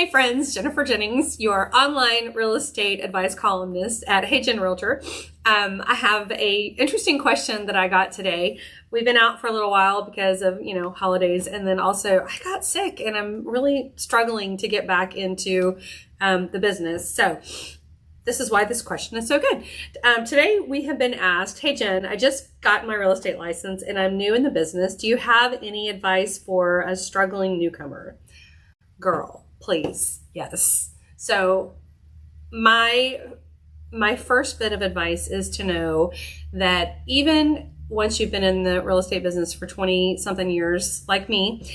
Hey friends, Jennifer Jennings, your online real estate advice columnist at Hey Jen Realtor. I have a interesting question that I got today. We've been out for a little while because of, holidays, and then also I got sick and I'm really struggling to get back into the business. So this is why this question is so good. Today we have been asked, hey Jen, I just got my real estate license and I'm new in the business. Do you have any advice for a struggling newcomer? Girl, please. Yes. So my first bit of advice is to know that even once you've been in the real estate business for 20 something years, like me,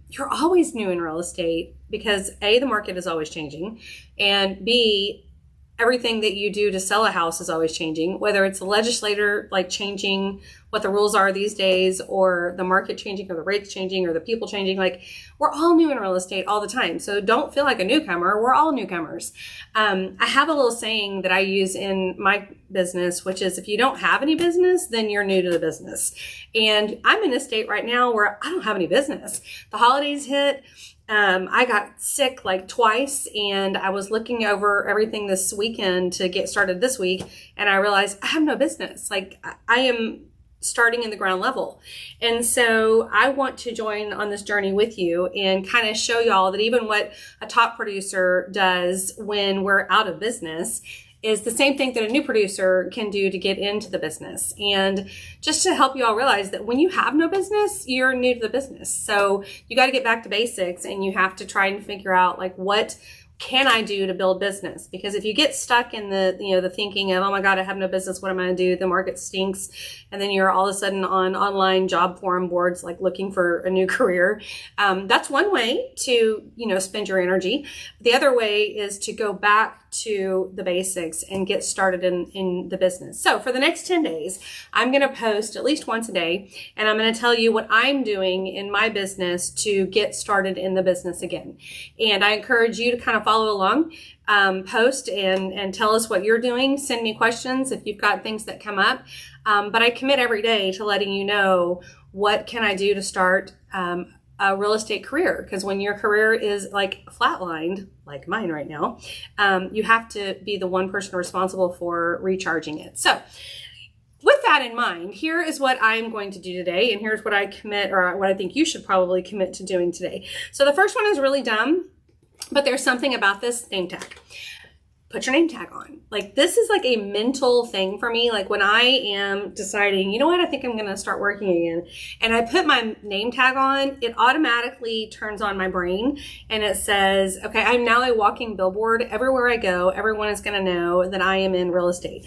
you're always new in real estate because A, the market is always changing, and B, everything that you do to sell a house is always changing, whether it's the legislator like changing what the rules are these days, or the market changing, or the rates changing, or the people changing. Like, we're all new in real estate all the time. So don't feel like a newcomer. We're all newcomers. I have a little saying that I use in my business, which is, if you don't have any business, then you're new to the business. And I'm in a state right now where I don't have any business. The holidays hit. I got sick like twice, and I was looking over everything this weekend to get started this week, and I realized I have no business. Like, I am starting in the ground level. And so I want to join on this journey with you and kind of show y'all that even what a top producer does when we're out of business is the same thing that a new producer can do to get into the business. And just to help you all realize that when you have no business, you're new to the business. So you got to get back to basics, and you have to try and figure out, like, what can I do to build business? Because if you get stuck in the thinking of, oh my God, I have no business, what am I going to do? The market stinks. And then you're all of a sudden on online job forum boards, like looking for a new career. That's one way to, spend your energy. The other way is to go back to the basics and get started in the business. So for the next 10 days, I'm going to post at least once a day, and I'm going to tell you what I'm doing in my business to get started in the business again. And I encourage you to kind of follow along, post and tell us what you're doing. Send me questions if you've got things that come up. But I commit every day to letting you know, what can I do to start a real estate career? Because when your career is like flatlined, like mine right now, you have to be the one person responsible for recharging it. So with that in mind, here is what I'm going to do today, and here's what I commit, or what I think you should probably commit to doing today. So the first one is really dumb, but there's something about this: name tag. Put your name tag on. Like, this is like a mental thing for me. Like, when I am deciding, you know what, I think I'm going to start working again, and I put my name tag on, it automatically turns on my brain, and it says, okay, I'm now a walking billboard. Everywhere I go, everyone is going to know that I am in real estate.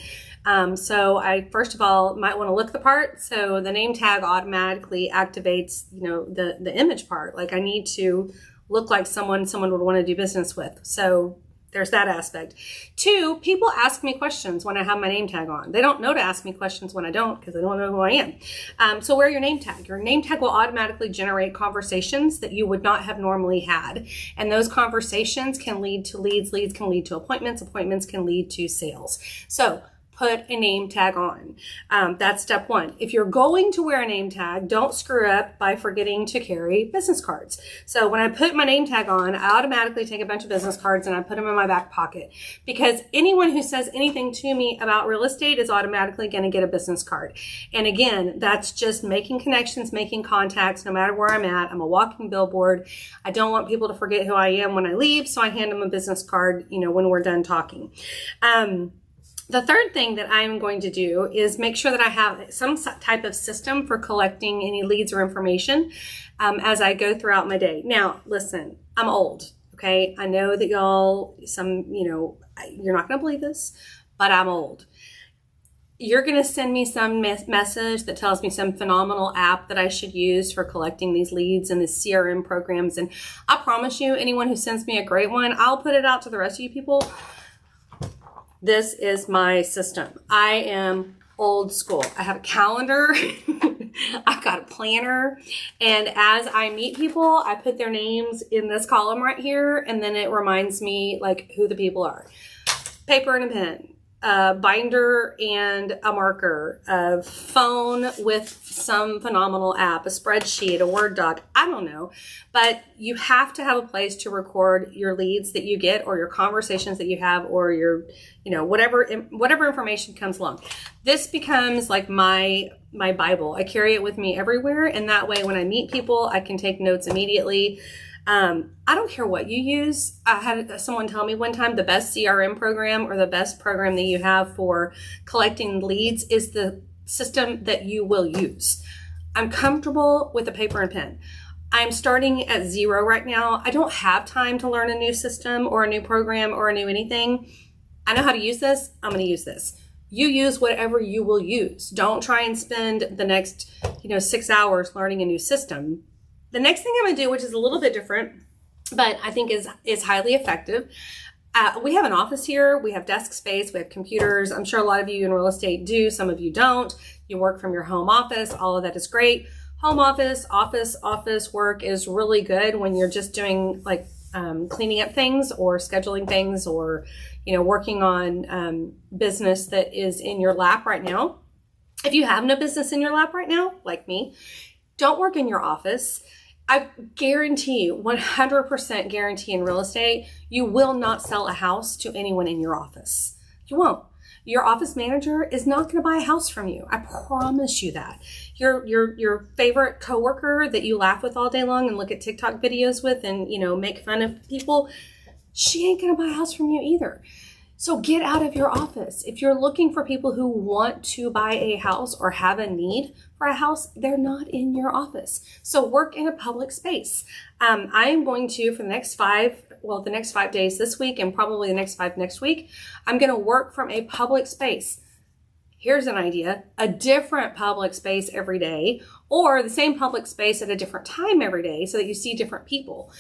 So I, first of all, might want to look the part. So the name tag automatically activates, the image part. Like, I need to look like someone would want to do business with. So there's that aspect. 2, people ask me questions when I have my name tag on. They don't know to ask me questions when I don't, because they don't know who I am. So wear your name tag. Your name tag will automatically generate conversations that you would not have normally had. And those conversations can lead to leads. Leads can lead to appointments. Appointments can lead to sales. So put a name tag on. That's step 1. If you're going to wear a name tag, don't screw up by forgetting to carry business cards. So when I put my name tag on, I automatically take a bunch of business cards and I put them in my back pocket, because anyone who says anything to me about real estate is automatically going to get a business card. And again, that's just making connections, making contacts, no matter where I'm at. I'm a walking billboard. I don't want people to forget who I am when I leave, so I hand them a business card, when we're done talking. The third thing that I'm going to do is make sure that I have some type of system for collecting any leads or information as I go throughout my day. Now, listen, I'm old, okay? I know that y'all, you're not going to believe this, but I'm old. You're going to send me some message that tells me some phenomenal app that I should use for collecting these leads and the CRM programs. And I promise you, anyone who sends me a great one, I'll put it out to the rest of you people. This is my system. I am old school. I have a calendar. I've got a planner. And as I meet people, I put their names in this column right here. And then it reminds me like who the people are. Paper and a pen. a binder and a marker, a phone with some phenomenal app, a spreadsheet, a Word doc, I don't know. But you have to have a place to record your leads that you get, or your conversations that you have, or your, whatever information comes along. This becomes like my Bible. I carry it with me everywhere. And that way, when I meet people, I can take notes immediately. I don't care what you use. I had someone tell me one time the best CRM program, or the best program that you have for collecting leads, is the system that you will use. I'm comfortable with a paper and pen. I'm starting at zero right now. I don't have time to learn a new system or a new program or a new anything. I know how to use this. I'm going to use this. You use whatever you will use. Don't try and spend the next, 6 hours learning a new system. The next thing I'm going to do, which is a little bit different, but I think is highly effective. We have an office here. We have desk space. We have computers. I'm sure a lot of you in real estate do. Some of you don't. You work from your home office. All of that is great. Home office work is really good when you're just doing like cleaning up things, or scheduling things, or working on business that is in your lap right now. If you have no business in your lap right now, like me, don't work in your office. I guarantee, 100% guarantee in real estate, you will not sell a house to anyone in your office. You won't. Your office manager is not going to buy a house from you. I promise you that. Your favorite coworker that you laugh with all day long and look at TikTok videos with and, make fun of people, she ain't going to buy a house from you either. So get out of your office. If you're looking for people who want to buy a house or have a need for a house, they're not in your office. So work in a public space. I am going to, for the next 5 days this week, and probably the next 5 next week, I'm going to work from a public space. Here's an idea: a different public space every day, or the same public space at a different time every day, so that you see different people.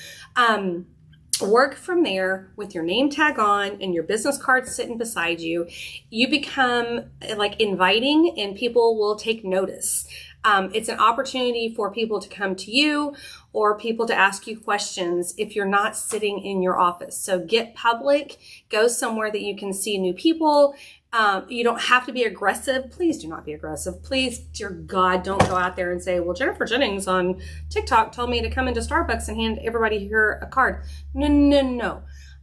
Work from there with your name tag on and your business card sitting beside you. You become like inviting, and people will take notice. It's an opportunity for people to come to you, or people to ask you questions if you're not sitting in your office. So get public, go somewhere that you can see new people. You don't have to be aggressive. Please do not be aggressive. Please, dear God, don't go out there and say, well, Jennifer Jennings on TikTok told me to come into Starbucks and hand everybody here a card. No.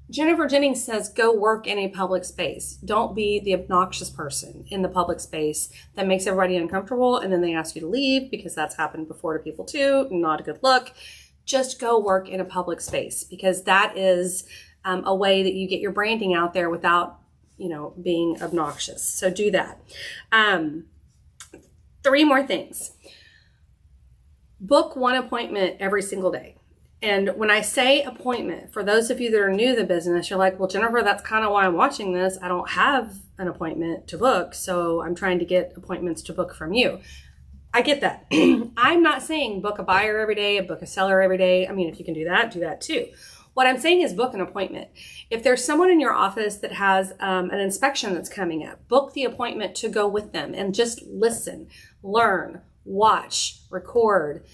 Jennifer Jennings says, go work in a public space. Don't be the obnoxious person in the public space that makes everybody uncomfortable, and then they ask you to leave, because that's happened before to people too. Not a good look. Just go work in a public space, because that is a way that you get your branding out there without being obnoxious. So do that. 3 more things. Book 1 appointment every single day. And when I say appointment, for those of you that are new to the business, you're like, well, Jennifer, that's kind of why I'm watching this. I don't have an appointment to book, so I'm trying to get appointments to book from you. I get that. I'm not saying book a buyer every day, book a seller every day. I mean, if you can do that too. What I'm saying is book an appointment. If there's someone in your office that has an inspection that's coming up, book the appointment to go with them and just listen, learn, watch, record,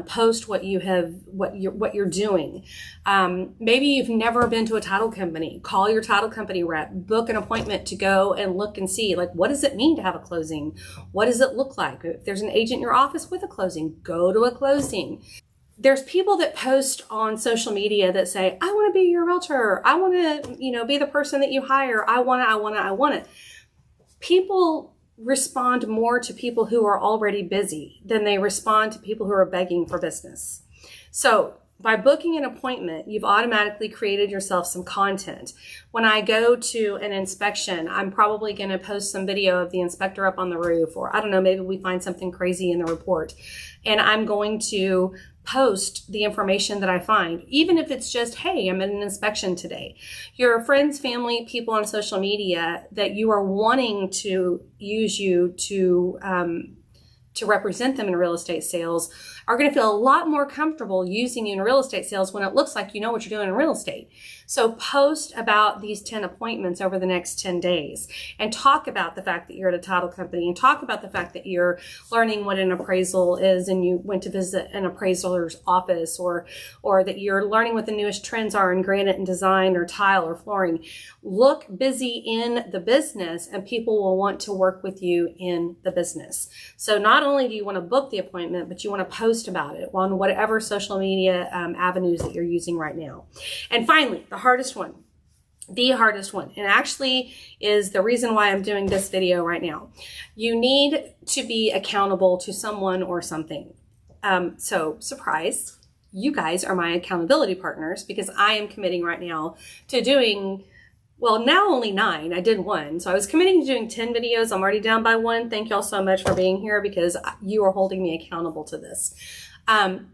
post what you're doing. Maybe you've never been to a title company. Call your title company rep, book an appointment to go and look and see, like, what does it mean to have a closing? What does it look like? If there's an agent in your office with a closing, go to a closing. There's people that post on social media that say, I want to be your realtor. I want to, be the person that you hire. I want it. People respond more to people who are already busy than they respond to people who are begging for business. So by booking an appointment, you've automatically created yourself some content. When I go to an inspection, I'm probably going to post some video of the inspector up on the roof, or I don't know, maybe we find something crazy in the report. And I'm going to post the information that I find, even if it's just, hey, I'm at an inspection today. Your friends, family, people on social media that you are wanting to use you to to represent them in real estate sales are going to feel a lot more comfortable using you in real estate sales when it looks like you know what you're doing in real estate. So post about these 10 appointments over the next 10 days and talk about the fact that you're at a title company and talk about the fact that you're learning what an appraisal is and you went to visit an appraiser's office, or that you're learning what the newest trends are in granite and design or tile or flooring. Look busy in the business and people will want to work with you in the business. So not only do you want to book the appointment, but you want to post about it on whatever social media avenues that you're using right now. And finally, the hardest one, and actually is the reason why I'm doing this video right now. You need to be accountable to someone or something. So surprise, you guys are my accountability partners because I am committing right now to doing, well, now only 9. I did 1. So I was committing to doing 10 videos. I'm already down by 1. Thank y'all so much for being here because you are holding me accountable to this.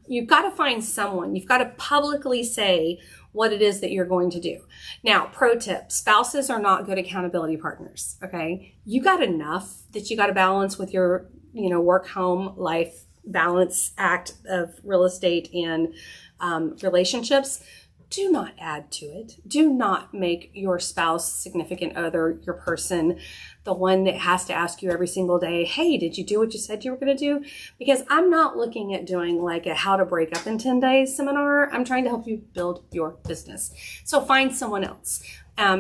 You've got to find someone. You've got to publicly say what it is that you're going to do. Now, pro tip, spouses are not good accountability partners, okay? You got enough that you got to balance with your, work, home, life balance act of real estate and relationships. Do not add to it. Do not make your spouse, significant other, your person, the one that has to ask you every single day, hey, did you do what you said you were going to do? Because I'm not looking at doing like a how to break up in 10 days seminar. I'm trying to help you build your business. So find someone else.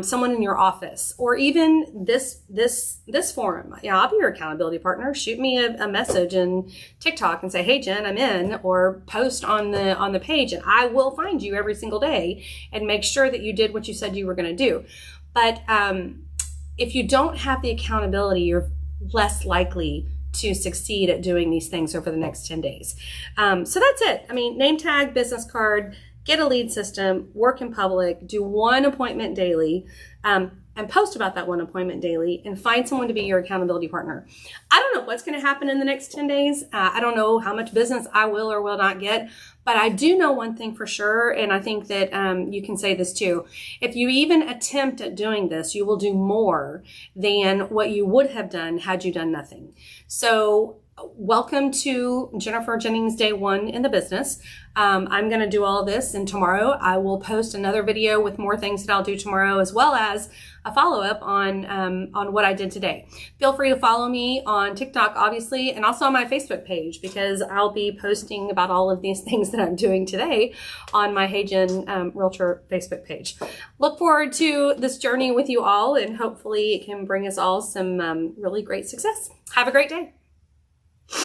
Someone in your office, or even this forum. Yeah, I'll be your accountability partner. Shoot me a message in TikTok and say, hey Jen, I'm in, or post on the page, and I will find you every single day and make sure that you did what you said you were going to do. But if you don't have the accountability, you're less likely to succeed at doing these things over the next 10 days. So that's it. I mean, name tag, business card, get a lead system, work in public, do 1 appointment daily, and post about that 1 appointment daily, and find someone to be your accountability partner. I don't know what's going to happen in the next 10 days. I don't know how much business I will or will not get, but I do know one thing for sure, and I think that you can say this too. If you even attempt at doing this, you will do more than what you would have done had you done nothing. So welcome to Jennifer Jennings Day 1 in the business. I'm going to do all this, and tomorrow I will post another video with more things that I'll do tomorrow, as well as a follow-up on what I did today. Feel free to follow me on TikTok, obviously, and also on my Facebook page, because I'll be posting about all of these things that I'm doing today on my Hey Jen Realtor Facebook page. Look forward to this journey with you all, and hopefully it can bring us all some really great success. Have a great day.